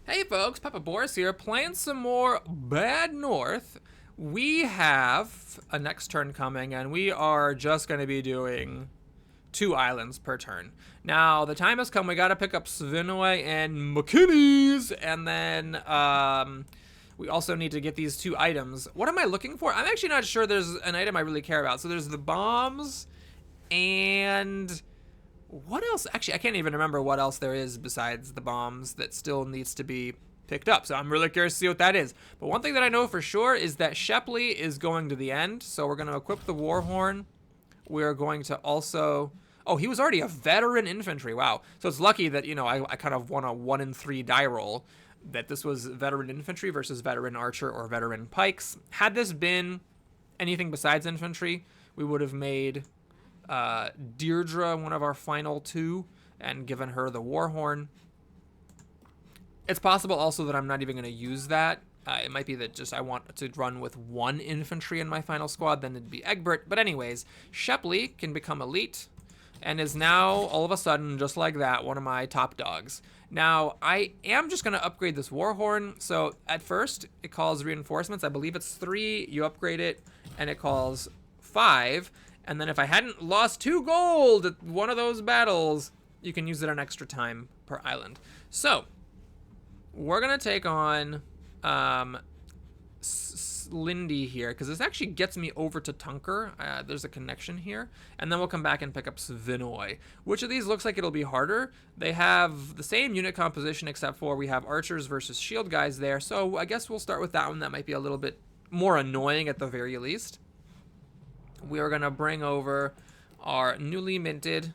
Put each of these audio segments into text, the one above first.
Hey folks, Papa Boris here, playing some more Bad North. We have a next turn coming, and we are just going to be doing 2 islands per turn. Now, the time has come, we got to pick up Svinoy and McKinney's, and then we also need to get these 2 items. What am I looking for? I'm actually not sure there's an item I really care about. So there's the bombs, and what else? Actually, I can't even remember what else there is besides the bombs that still needs to be picked up. So I'm really curious to see what that is. But one thing that I know for sure is that Shepley is going to the end. So we're going to equip the Warhorn. We're going to also... Oh, he was already a veteran infantry. Wow. So it's lucky that, I kind of won a 1 in 3 die roll. That this was veteran infantry versus veteran archer or veteran pikes. Had this been anything besides infantry, we would have made... Deirdre one of our final 2 and given her the Warhorn. It's possible also that I'm not even going to use that. It might be that just I want to run with 1 infantry in my final squad, then it'd be Egbert. But anyways, Shepley can become elite and is now all of a sudden, just like that, one of my top dogs. Now, I am just going to upgrade this Warhorn. So at first, it calls reinforcements. I believe it's 3. You upgrade it, and it calls 5. And then if I hadn't lost 2 gold at one of those battles, you can use it an extra time per island. So, we're going to take on Lindy here, because this actually gets me over to Tunker. There's a connection here. And then we'll come back and pick up Svinoy. Which of these looks like it'll be harder? They have the same unit composition, except for we have archers versus shield guys there. So I guess we'll start with that one. That might be a little bit more annoying at the very least. We are going to bring over our newly minted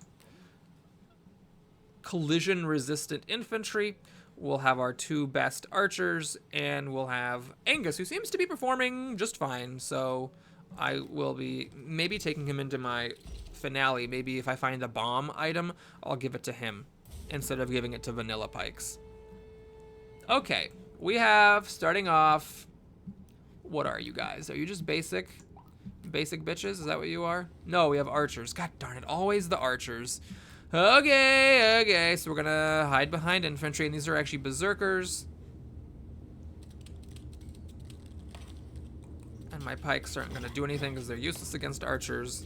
collision-resistant infantry. We'll have our 2 best archers, and we'll have Angus, who seems to be performing just fine. So I will be maybe taking him into my finale. Maybe if I find a bomb item, I'll give it to him instead of giving it to Vanilla Pikes. Okay, we have, starting off, what are you guys? Are you just basic? Basic bitches? Is that what you are? No, we have archers. God darn it. Always the archers. Okay. So we're going to hide behind infantry. And these are actually berserkers. And my pikes aren't going to do anything because they're useless against archers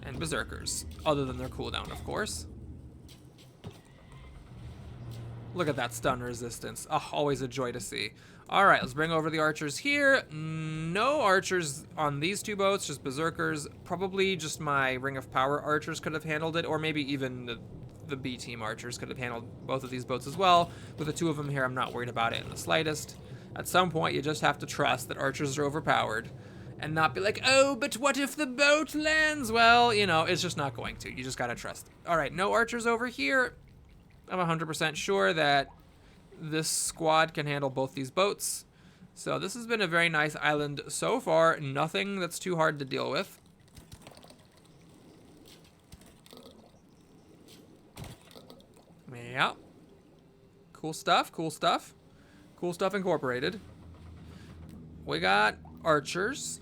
and berserkers. Other than their cooldown, of course. Look at that stun resistance. Oh, always a joy to see. All right, let's bring over the archers here. No archers on these 2 boats, just berserkers. Probably just my Ring of Power archers could have handled it, or maybe even the B team archers could have handled both of these boats as well. With the 2 of them here, I'm not worried about it in the slightest. At some point, you just have to trust that archers are overpowered and not be like, oh, but what if the boat lands? Well, it's just not going to. You just gotta trust. All right, no archers over here. I'm 100% sure that this squad can handle both these boats. So this has been a very nice island so far. Nothing that's too hard to deal with. Yeah. Cool stuff. Cool stuff incorporated. We got archers.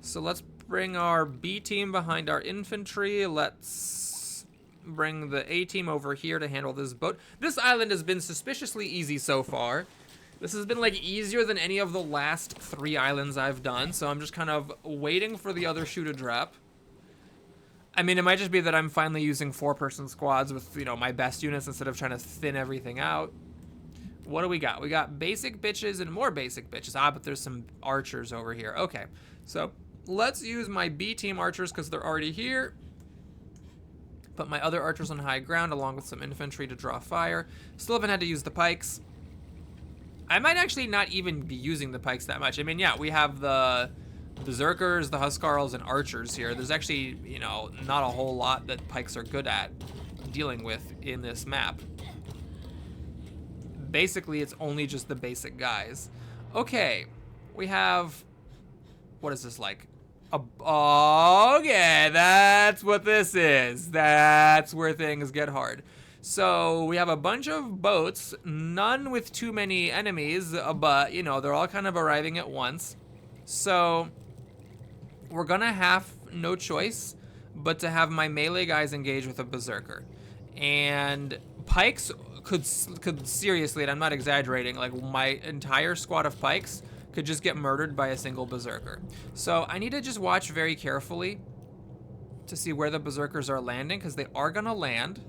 So let's bring our B team behind our infantry. Let's bring the A team over here to handle this boat. This island has been suspiciously easy so far. This has been like easier than any of the last 3 islands I've done, so I'm just kind of waiting for the other shoe to drop. I mean, it might just be that I'm finally using 4-person squads with, my best units instead of trying to thin everything out. What do we got? We got basic bitches and more basic bitches. Ah, but there's some archers over here. Okay, so let's use my B team archers because they're already here. Put my other archers on high ground along with some infantry to draw fire. Still haven't had to use the pikes. I might actually not even be using the pikes that much. I mean, yeah, we have the berserkers, the huskarls, and archers here. There's actually, not a whole lot that pikes are good at dealing with in this map. Basically, it's only just the basic guys. Okay, we have... What is this like? Okay, that's what this is. That's where things get hard. So we have a bunch of boats, none with too many enemies, but, they're all kind of arriving at once. So we're gonna have no choice but to have my melee guys engage with a berserker. And pikes could seriously, and I'm not exaggerating, like my entire squad of pikes could just get murdered by a single berserker. So I need to just watch very carefully to see where the berserkers are landing, because they are gonna land.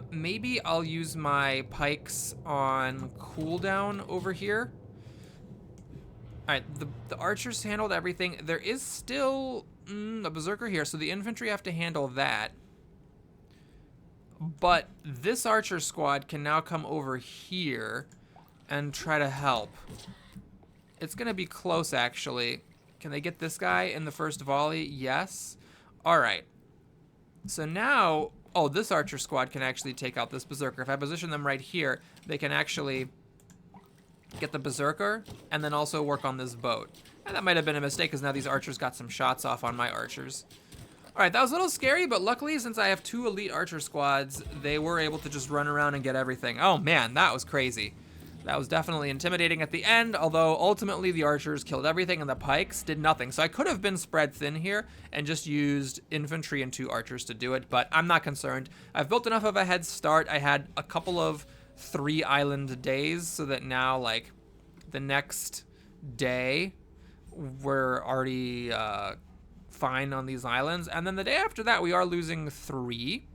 Maybe I'll use my pikes on cooldown over here. All right, the archers handled everything. There is still a berserker here, so the infantry have to handle that. But this archer squad can now come over here and try to help. It's gonna be close, actually. Can they get this guy in the first volley? Yes. All right. So now, oh, this archer squad can actually take out this berserker. If I position them right here, they can actually get the berserker and then also work on this boat. And that might have been a mistake because now these archers got some shots off on my archers. All right, that was a little scary, but luckily since I have 2 elite archer squads, they were able to just run around and get everything. Oh man, that was crazy. That was definitely intimidating at the end, although ultimately the archers killed everything and the pikes did nothing. So I could have been spread thin here and just used infantry and 2 archers to do it, but I'm not concerned. I've built enough of a head start. I had a couple of 3 island days so that now, like, the next day we're already fine on these islands. And then the day after that, we are losing 3.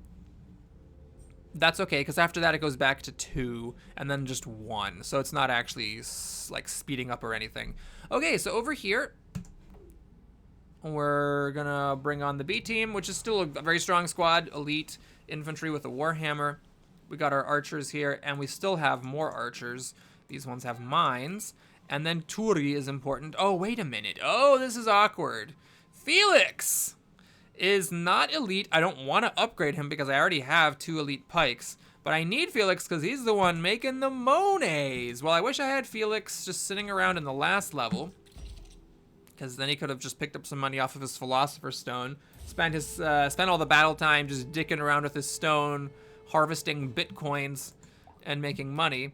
That's okay, because after that it goes back to 2 and then just 1. So it's not actually like speeding up or anything. Okay, so over here, we're gonna bring on the B team, which is still a very strong squad. Elite infantry with a warhammer. We got our archers here, and we still have more archers. These ones have mines. And then Turi is important. Oh, wait a minute. Oh, this is awkward. Felix is not elite. I don't want to upgrade him because I already have 2 elite pikes. But I need Felix because he's the one making the mones. Well, I wish I had Felix just sitting around in the last level, because then he could have just picked up some money off of his Philosopher's Stone, spent all the battle time just dicking around with his stone, harvesting bitcoins and making money.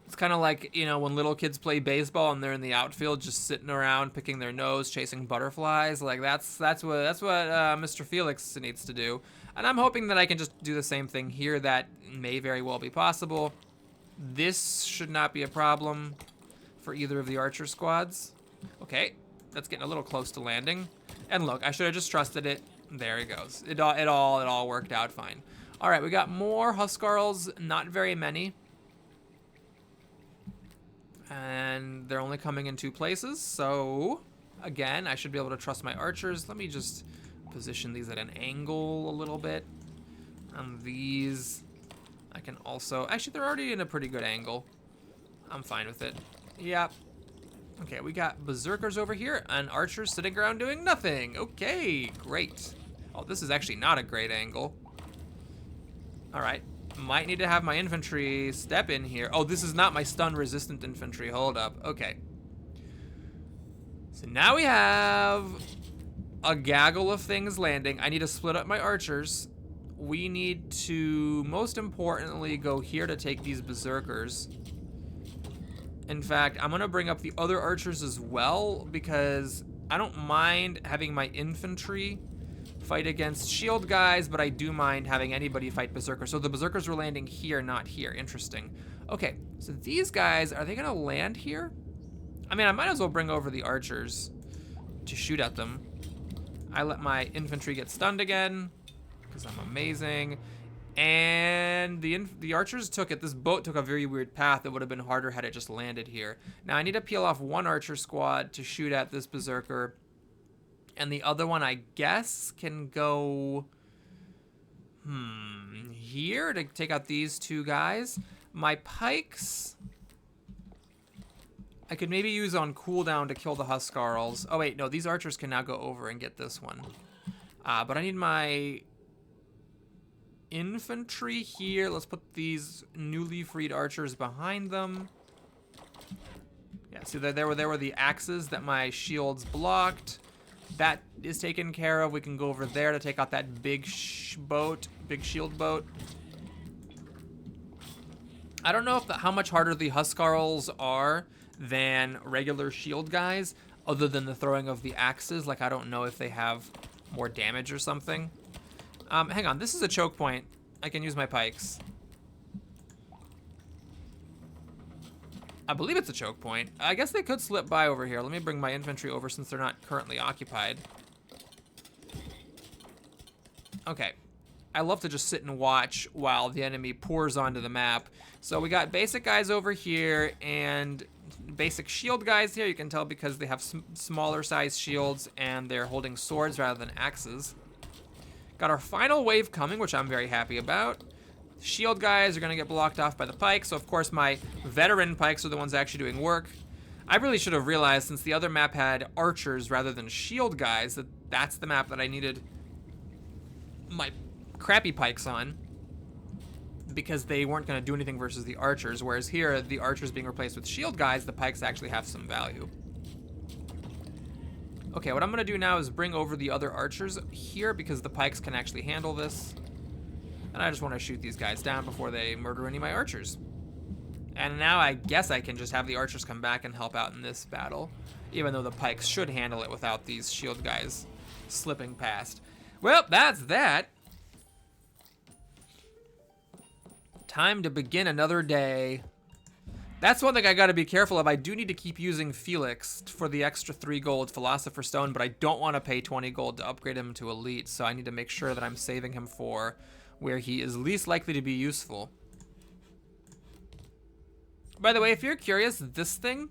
It's kind of like, you know, when little kids play baseball and they're in the outfield just sitting around picking their nose, chasing butterflies. Like that's what Mr. Felix needs to do. And I'm hoping that I can just do the same thing here. That may very well be possible. This should not be a problem for either of the archer squads. Okay, that's getting a little close to landing. And look, I should have just trusted it. There he goes. It all worked out fine. All right, we got more Huskarls, not very many. And they're only coming in 2 places, so again, I should be able to trust my archers. Let me just position these at an angle a little bit. And these, I can also, actually they're already in a pretty good angle. I'm fine with it. Yep. Okay, we got berserkers over here and archers sitting around doing nothing. Okay, great. Oh, this is actually not a great angle. All right. Might need to have my infantry step in here. Oh, this is not my stun-resistant infantry. Hold up. Okay. So now we have a gaggle of things landing. I need to split up my archers. We need to, most importantly, go here to take these berserkers. In fact, I'm going to bring up the other archers as well, because I don't mind having my infantry fight against shield guys, but I do mind having anybody fight berserkers. So the berserkers were landing here, not here. Interesting. Okay, so these guys, are they gonna land here? I mean, I might as well bring over the archers to shoot at them. I let my infantry get stunned again because I'm amazing. And the archers took it. This boat took a very weird path. It would have been harder had it just landed here. Now I need to peel off 1 archer squad to shoot at this berserker. And the other one, I guess, can go here to take out these 2 guys. My pikes, I could maybe use on cooldown to kill the Huskarls. Oh, wait, no, these archers can now go over and get this one. But I need my infantry here. Let's put these newly freed archers behind them. Yeah, see, there were the axes that my shields blocked. That is taken care of. We can go over there to take out that big shield boat. I don't know how much harder the Huskarls are than regular shield guys, other than the throwing of the axes. Like, I don't know if they have more damage or something. Hang on, this is a choke point. I can use my pikes. I believe it's a choke point. I guess they could slip by over here. Let me bring my infantry over since they're not currently occupied. Okay. I love to just sit and watch while the enemy pours onto the map. So we got basic guys over here and basic shield guys here. You can tell because they have smaller size shields and they're holding swords rather than axes. Got our final wave coming, which I'm very happy about. Shield guys are going to get blocked off by the pikes, so of course my veteran pikes are the ones actually doing work. I really should have realized, since the other map had archers rather than shield guys, that that's the map that I needed my crappy pikes on, because they weren't going to do anything versus the archers, whereas here, the archers being replaced with shield guys, the pikes actually have some value. Okay, what I'm going to do now is bring over the other archers here, because the pikes can actually handle this. And I just want to shoot these guys down before they murder any of my archers. And now I guess I can just have the archers come back and help out in this battle, even though the pikes should handle it without these shield guys slipping past. Well, that's that. Time to begin another day. That's one thing I gotta be careful of. I do need to keep using Felix for the extra 3 gold Philosopher's Stone, but I don't want to pay 20 gold to upgrade him to Elite, so I need to make sure that I'm saving him for where he is least likely to be useful. By the way, if you're curious, this thing,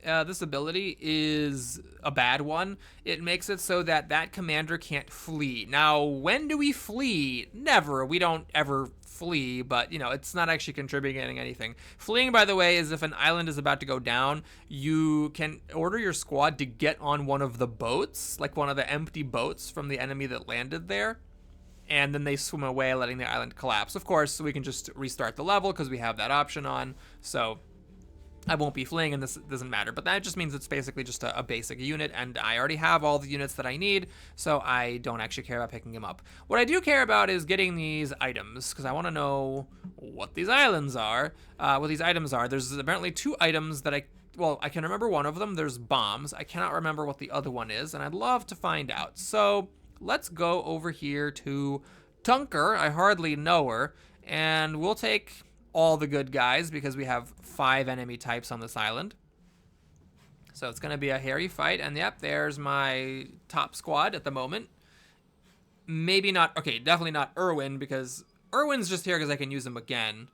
this ability is a bad one. It makes it so that that commander can't flee. Now, when do we flee? Never. We don't ever flee, but, you know, it's not actually contributing anything. Fleeing, by the way, is if an island is about to go down, you can order your squad to get on one of the boats, like one of the empty boats from the enemy that landed there, and then they swim away, letting the island collapse. Of course, we can just restart the level because we have that option on, so I won't be fleeing, and this doesn't matter. But that just means it's basically just a basic unit, and I already have all the units that I need, so I don't actually care about picking them up. What I do care about is getting these items, because I want to know what these islands are, what these items are. There's apparently 2 items that I can remember one of them. There's bombs. I cannot remember what the other one is, and I'd love to find out. So let's go over here to Tunker. I hardly know her, and we'll take all the good guys because we have 5 enemy types on this island. So it's going to be a hairy fight, and yep, there's my top squad at the moment. Maybe not, okay, definitely not Irwin, because Irwin's just here because I can use him again.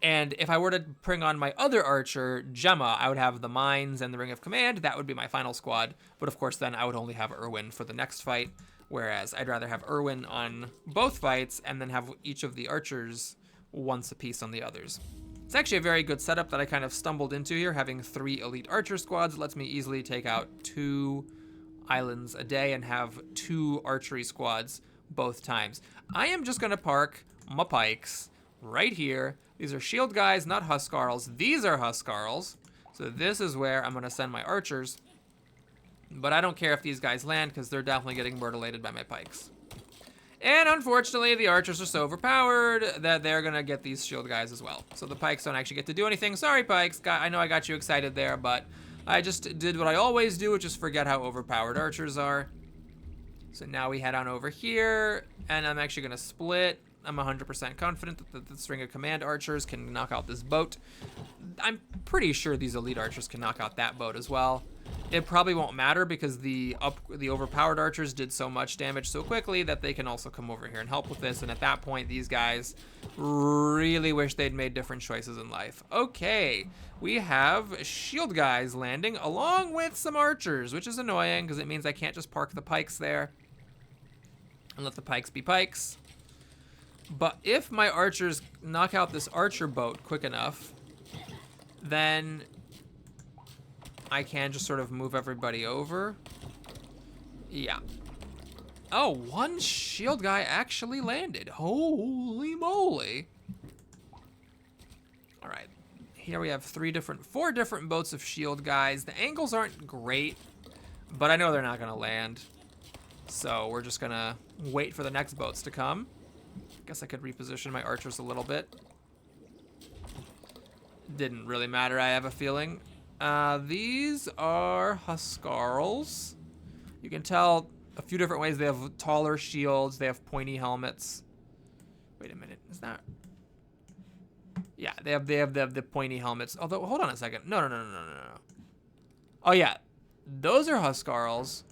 And if I were to bring on my other archer, Gemma, I would have the mines and the Ring of Command. That would be my final squad. But of course, then I would only have Irwin for the next fight. Whereas I'd rather have Irwin on both fights and then have each of the archers once a piece on the others. It's actually a very good setup that I kind of stumbled into here. Having 3 elite archer squads lets me easily take out 2 islands a day and have 2 archery squads both times. I am just going to park my pikes right here. These are shield guys, not Huskarls. These are Huskarls. So this is where I'm going to send my archers. But I don't care if these guys land because they're definitely getting murder-lated by my pikes. And unfortunately, the archers are so overpowered that they're going to get these shield guys as well. So the pikes don't actually get to do anything. Sorry, pikes. I know I got you excited there, but I just did what I always do, which is forget how overpowered archers are. So now we head on over here, and I'm actually going to split. I'm 100% confident that the Ring of Command archers can knock out this boat. I'm pretty sure these elite archers can knock out that boat as well. It probably won't matter because the overpowered archers did so much damage so quickly that they can also come over here and help with this. And at that point, these guys really wish they'd made different choices in life. Okay, we have shield guys landing along with some archers, which is annoying because it means I can't just park the pikes there and let the pikes be pikes. But if my archers knock out this archer boat quick enough, then I can just sort of move everybody over. Yeah. Oh, 1 shield guy actually landed. Holy moly. All right. Here we have 4 different boats of shield guys. The angles aren't great, but I know they're not going to land. So we're just going to wait for the next boats to come. Guess I could reposition my archers a little bit. Didn't really matter, I have a feeling. These are Huskarls. You can tell a few different ways. They have taller shields. They have pointy helmets. Wait a minute. Is that... Yeah, they have the pointy helmets. Although, hold on a second. No. Oh, yeah. Those are Huskarls.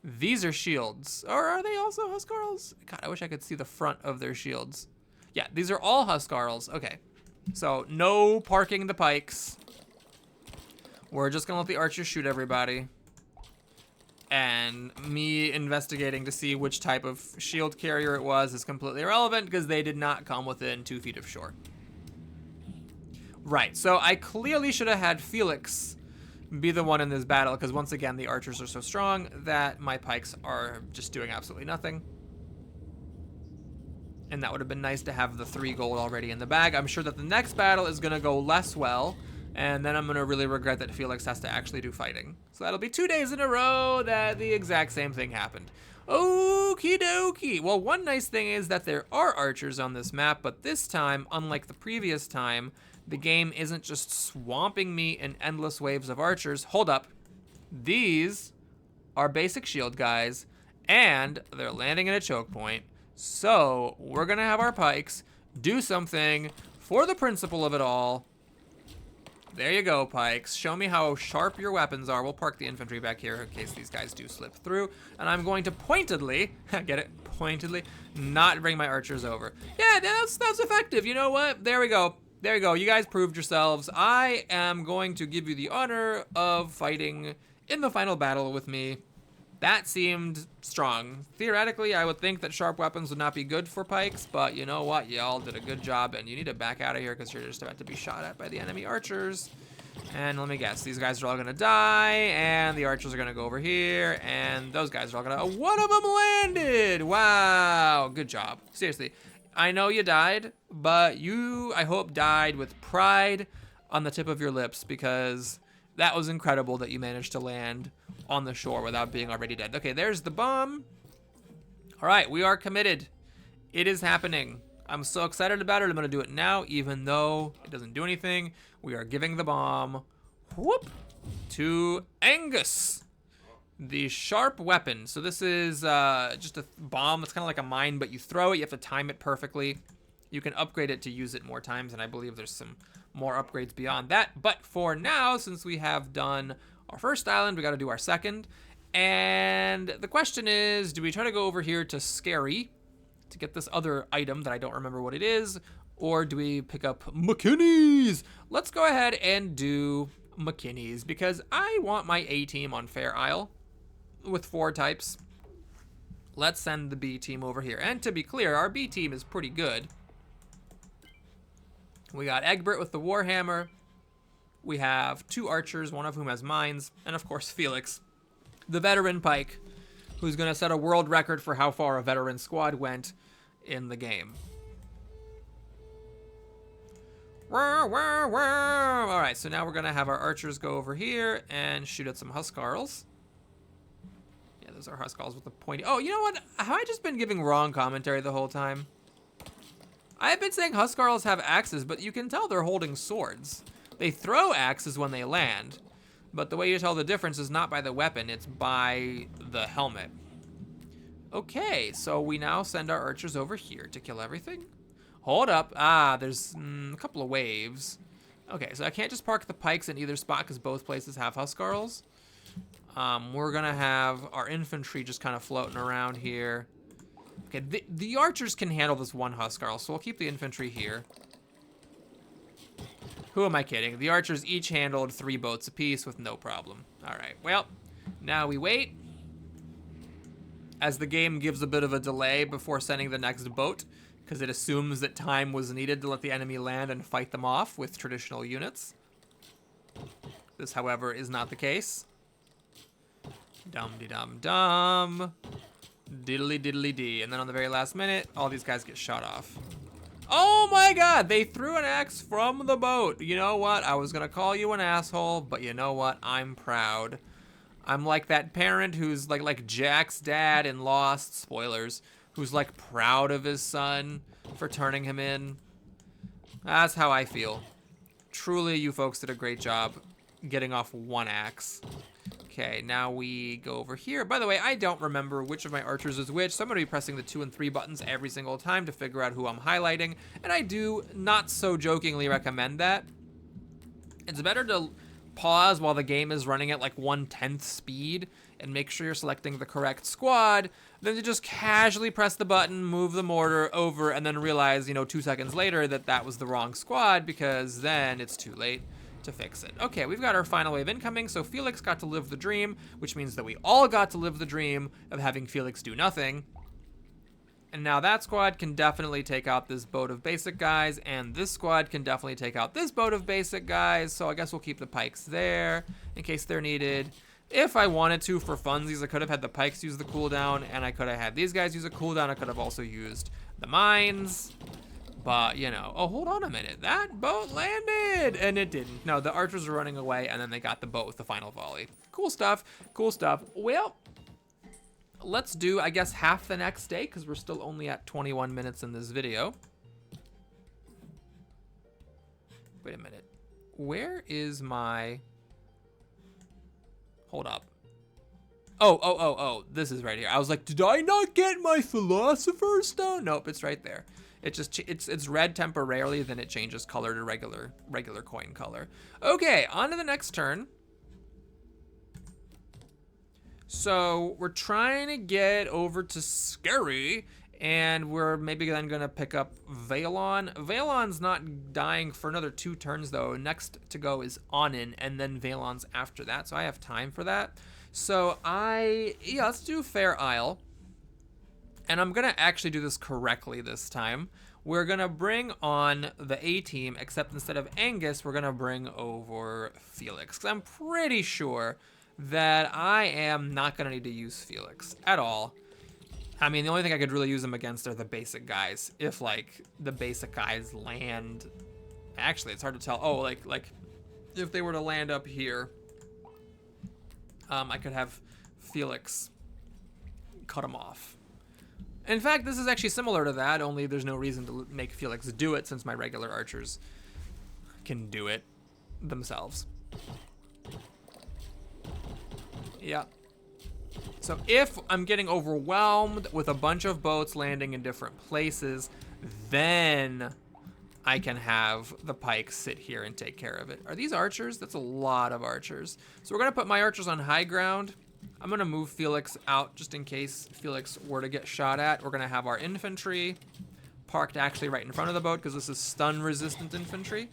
These are shields. Or are they also Huskarls? God, I wish I could see the front of their shields. Yeah, these are all Huskarls. Okay. So, no parking the pikes. We're just gonna let the archers shoot everybody. And me investigating to see which type of shield carrier it was is completely irrelevant because they did not come within 2 feet of shore. Right, so I clearly should have had Felix be the one in this battle because once again, the archers are so strong that my pikes are just doing absolutely nothing. And that would have been nice to have the 3 gold already in the bag. I'm sure that the next battle is going to go less well, and then I'm going to really regret that Felix has to actually do fighting. So that'll be 2 days in a row that the exact same thing happened. Okie dokie. Well, one nice thing is that there are archers on this map, but this time, unlike the previous time, the game isn't just swamping me in endless waves of archers. Hold up. These are basic shield guys, and they're landing in a choke point. So we're going to have our pikes do something for the principle of it all. There you go, pikes. Show me how sharp your weapons are. We'll park the infantry back here in case these guys do slip through. And I'm going to pointedly, get it? Pointedly, not bring my archers over. Yeah, that's effective. You know what? There we go. There you go. You guys proved yourselves. I am going to give you the honor of fighting in the final battle with me. That seemed strong. Theoretically, I would think that sharp weapons would not be good for pikes, but you know what? Y'all did a good job, and you need to back out of here because you're just about to be shot at by the enemy archers. And let me guess, these guys are all gonna die, and the archers are gonna go over here, and those guys are all gonna... One of them landed! Wow, good job. Seriously, I know you died, but you, I hope, died with pride on the tip of your lips because that was incredible that you managed to land on the shore without being already dead. Okay, there's the bomb. All right, we are committed. It is happening. I'm so excited about it. I'm gonna do it now, even though it doesn't do anything. We are giving the bomb, whoop, to Angus, the sharp weapon. So this is just a bomb. It's kind of like a mine, but you throw it. You have to time it perfectly. You can upgrade it to use it more times, and I believe there's some more upgrades beyond that. But for now, since we have done our first island, we got to do our second. And the question is, do we try to go over here to Scary to get this other item that I don't remember what it is, or do we pick up McKinney's? Let's go ahead and do McKinney's because I want my A team on Fair Isle with 4 types. Let's send the B team over here. And to be clear, our B team is pretty good. We got Egbert with the Warhammer. We have 2 archers, one of whom has mines, and of course Felix, the veteran pike, who's going to set a world record for how far a veteran squad went in the game. All right, so now we're going to have our archers go over here and shoot at some Huskarls. Yeah, those are Huskarls with the pointy... Oh, you know what? Have I just been giving wrong commentary the whole time? I've been saying Huskarls have axes, but you can tell they're holding swords. They throw axes when they land, but the way you tell the difference is not by the weapon, it's by the helmet. Okay, so we now send our archers over here to kill everything. Hold up. Ah, there's a couple of waves. Okay, so I can't just park the pikes in either spot because both places have Huskarls. We're going to have our infantry just kind of floating around here. Okay, the archers can handle this one Huskarl, so we'll keep the infantry here. Who am I kidding? The archers each handled 3 boats apiece with no problem. All right, well, now we wait. As the game gives a bit of a delay before sending the next boat, because it assumes that time was needed to let the enemy land and fight them off with traditional units. This, however, is not the case. Dum-de-dum-dum. Diddly-diddly-dee. And then on the very last minute, all these guys get shot off. Oh my god, they threw an axe from the boat. You know what? I was gonna call you an asshole, but you know what? I'm proud. I'm like that parent who's like Jack's dad in Lost, spoilers, who's like proud of his son for turning him in. That's how I feel. Truly, you folks did a great job getting off 1 axe. Okay, now we go over here. By the way, I don't remember which of my archers is which, so I'm going to be pressing the 2 and 3 buttons every single time to figure out who I'm highlighting, and I do not so jokingly recommend that. It's better to pause while the game is running at like 1/10 speed and make sure you're selecting the correct squad than to just casually press the button, move the mortar over, and then realize, 2 seconds later that that was the wrong squad, because then it's too late to fix it. Okay, we've got our final wave incoming, so Felix got to live the dream, which means that we all got to live the dream of having Felix do nothing. And now that squad can definitely take out this boat of basic guys, and this squad can definitely take out this boat of basic guys, so I guess we'll keep the pikes there in case they're needed. If I wanted to, for funsies, I could have had the pikes use the cooldown, and I could have had these guys use a cooldown. I could have also used the mines. But, oh, hold on a minute. That boat landed! And it didn't. No, the archers were running away, and then they got the boat with the final volley. Cool stuff. Cool stuff. Well, let's do, I guess, half the next day, because we're still only at 21 minutes in this video. Wait a minute. Where is my... Hold up. Oh, this is right here. I was like, did I not get my Philosopher's Stone? Nope, it's right there. It's red temporarily, then it changes color to regular coin color. Okay, on to the next turn. So we're trying to get over to Scary, and we're maybe then gonna pick up Veilon. Veilon's not dying for another 2 turns though. Next to go is Onin, and then Veilon's after that, so I have time for that. So let's do Fair Isle. And I'm gonna actually do this correctly this time. We're gonna bring on the A team, except instead of Angus, we're gonna bring over Felix. 'Cause I'm pretty sure that I am not gonna need to use Felix at all. I mean, the only thing I could really use him against are the basic guys. If like the basic guys land, actually it's hard to tell. Oh, like if they were to land up here, I could have Felix cut him off. In fact, this is actually similar to that, only there's no reason to make Felix do it since my regular archers can do it themselves. Yeah. So if I'm getting overwhelmed with a bunch of boats landing in different places, then I can have the pikes sit here and take care of it. Are these archers? That's a lot of archers. So we're gonna put my archers on high ground. I'm gonna move Felix out just in case Felix were to get shot at. We're gonna have our infantry parked actually right in front of the boat because this is stun resistant infantry.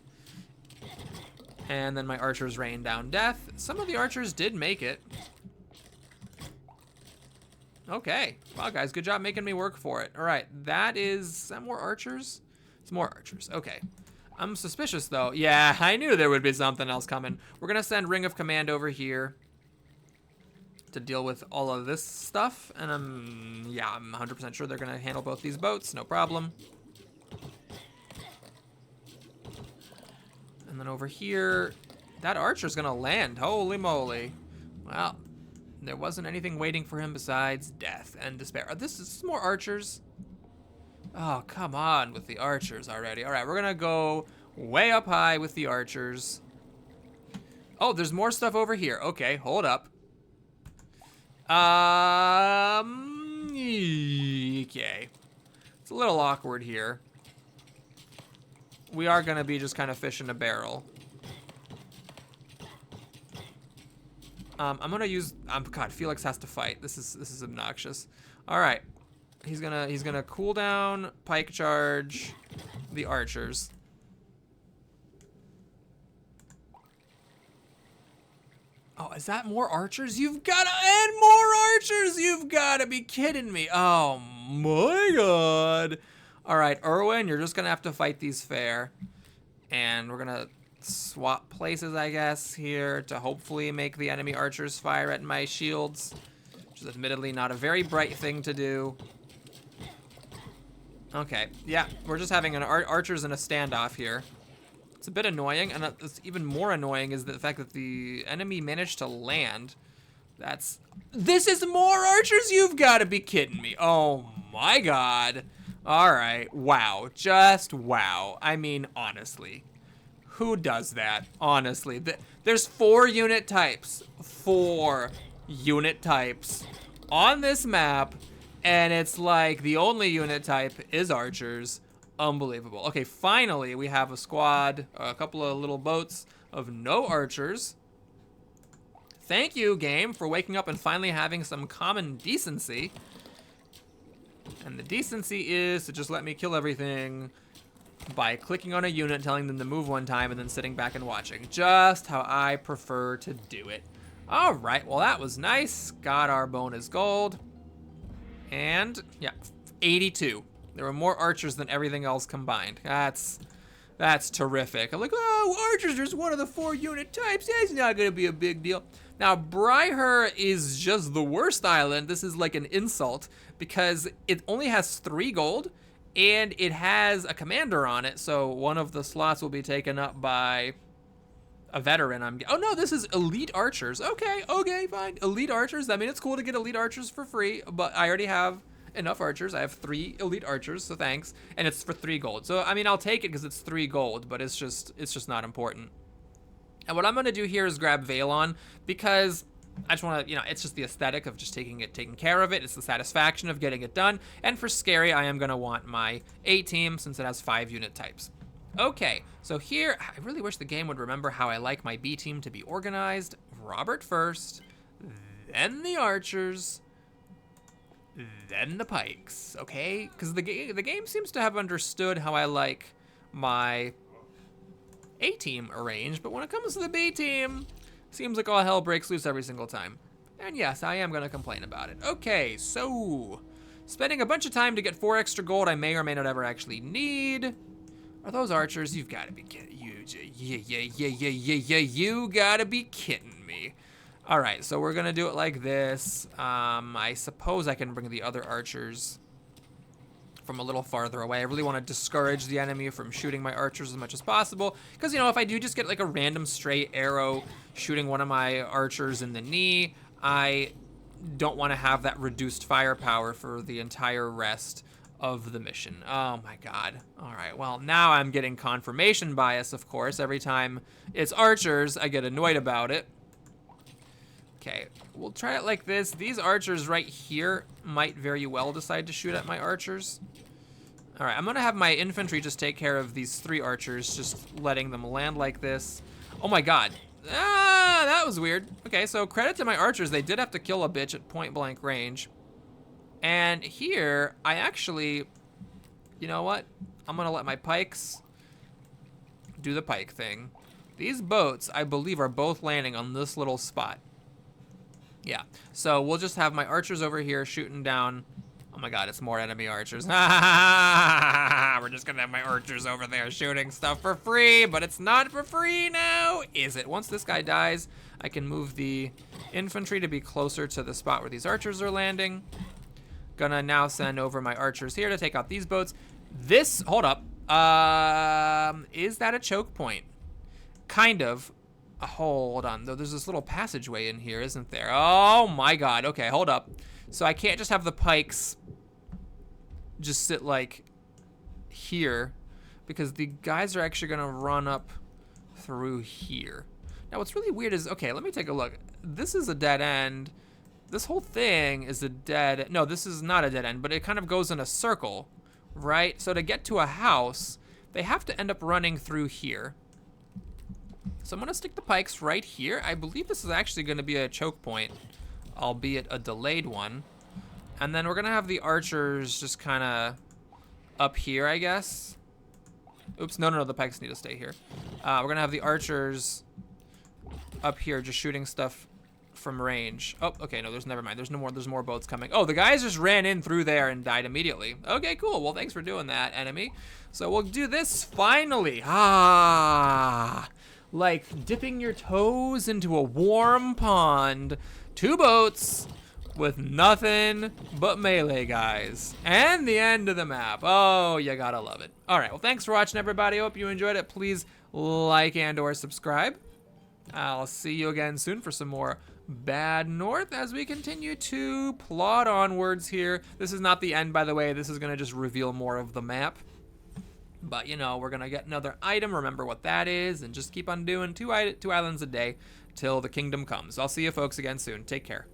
And then my archers rain down death. Some of the archers did make it. Okay. Wow, guys, good job making me work for it. All right, is that more archers? It's more archers. Okay. I'm suspicious, though. Yeah, I knew there would be something else coming. We're going to send Ring of Command over here to deal with all of this stuff. And I'm 100% sure they're going to handle both these boats. No problem. And then over here, that archer's going to land. Holy moly. Well, there wasn't anything waiting for him besides death and despair. This is more archers. Oh, come on with the archers already. All right, we're gonna go way up high with the archers. Oh, there's more stuff over here. Okay, hold up. Okay. It's a little awkward here. We are gonna be just kind of fish in a barrel. I'm gonna use. God, Felix has to fight. This is obnoxious. All right, he's gonna cool down, pike charge, the archers. Oh, is that more archers? You've got to add more archers. You've got to be kidding me. Oh my God. All right, Erwin, you're just gonna have to fight these fair, and we're gonna swap places, I guess, here to hopefully make the enemy archers fire at my shields, which is admittedly not a very bright thing to do. Okay, yeah, we're just having an archers in a standoff here. It's a bit annoying, and it's even more annoying is the fact that the enemy managed to land. This is more archers? You've got to be kidding me. Oh my God. All right, wow, just wow. I mean, honestly. Who does that, honestly? There's 4 unit types. 4 unit types on this map, and it's like the only unit type is archers. Unbelievable. Okay, finally we have a squad, a couple of little boats of no archers. Thank you, game, for waking up and finally having some common decency. And the decency is to just let me kill everything by clicking on a unit, telling them to move one time, and then sitting back and watching. Just how I prefer to do it. All right, well, that was nice. Got our bonus gold. And, yeah, 82. There were more archers than everything else combined. That's terrific. I'm like, oh, archers are just one of the 4 unit types. It's not going to be a big deal. Now, Bryher is just the worst island. This is like an insult because it only has 3 gold. And it has a commander on it, so one of the slots will be taken up by a veteran. Oh no, this is elite archers. Okay, fine. Elite archers. I mean, it's cool to get elite archers for free, but I already have enough archers. I have 3 elite archers, so thanks. And it's for 3 gold. So I mean, I'll take it because it's 3 gold, but it's just not important. And what I'm gonna do here is grab Valon because I just want to, it's just the aesthetic of just taking care of it. It's the satisfaction of getting it done. And for Scary, I am going to want my A team since it has 5 unit types. Okay, so here, I really wish the game would remember how I like my B team to be organized. Robert first, then the archers, then the pikes, okay? Because the game seems to have understood how I like my A team arranged, but when it comes to the B team, seems like all hell breaks loose every single time. And yes, I am gonna complain about it. Okay, so spending a bunch of time to get 4 extra gold I may or may not ever actually need. Are those archers? You've gotta be kidding. You gotta be kidding me. All right, so we're gonna do it like this. I suppose I can bring the other archers from a little farther away. I really want to discourage the enemy from shooting my archers as much as possible. Because, if I do just get like a random stray arrow shooting one of my archers in the knee, I don't want to have that reduced firepower for the entire rest of the mission. Oh my god. All right, well, now I'm getting confirmation bias, of course. Every time it's archers, I get annoyed about it. Okay, we'll try it like this. These archers right here might very well decide to shoot at my archers. All right, I'm gonna have my infantry just take care of these 3 archers, just letting them land like this. Oh my god. Ah, that was weird. Okay, so credit to my archers. They did have to kill a bitch at point blank range. And here, I actually, you know what? I'm gonna let my pikes do the pike thing. These boats, I believe, are both landing on this little spot. Yeah, so we'll just have my archers over here shooting down. Oh my god, it's more enemy archers. We're just gonna have my archers over there shooting stuff for free, but it's not for free now, is it? Once this guy dies, I can move the infantry to be closer to the spot where these archers are landing. Gonna now send over my archers here to take out these boats. This, hold up. Is that a choke point? Kind of. Hold on, though. There's this little passageway in here, isn't there? Oh my god. Okay, hold up. So I can't just have the pikes just sit like here because the guys are actually gonna run up through here. Now what's really weird is, okay, let me take a look. This is a dead end. This whole thing is a dead, no, this is not a dead end, but it kind of goes in a circle, right? So to get to a house, they have to end up running through here. So I'm gonna stick the pikes right here. I believe this is actually gonna be a choke point, albeit a delayed one. And then we're gonna have the archers just kinda up here, I guess. Oops, no, the pikes need to stay here. We're gonna have the archers up here just shooting stuff from range. Oh, okay, no, never mind. There's more boats coming. Oh, the guys just ran in through there and died immediately. Okay, cool. Well, thanks for doing that, enemy. So we'll do this finally. Like dipping your toes into a warm pond. 2 boats with nothing but melee guys. And the end of the map. Oh, you gotta love it. All right, well, thanks for watching, everybody. Hope you enjoyed it. Please like and or subscribe. I'll see you again soon for some more Bad North as we continue to plod onwards here. This is not the end, by the way. This is going to just reveal more of the map. But, you know, we're going to get another item, remember what that is, and just keep on doing two islands a day till the kingdom comes. I'll see you folks again soon. Take care.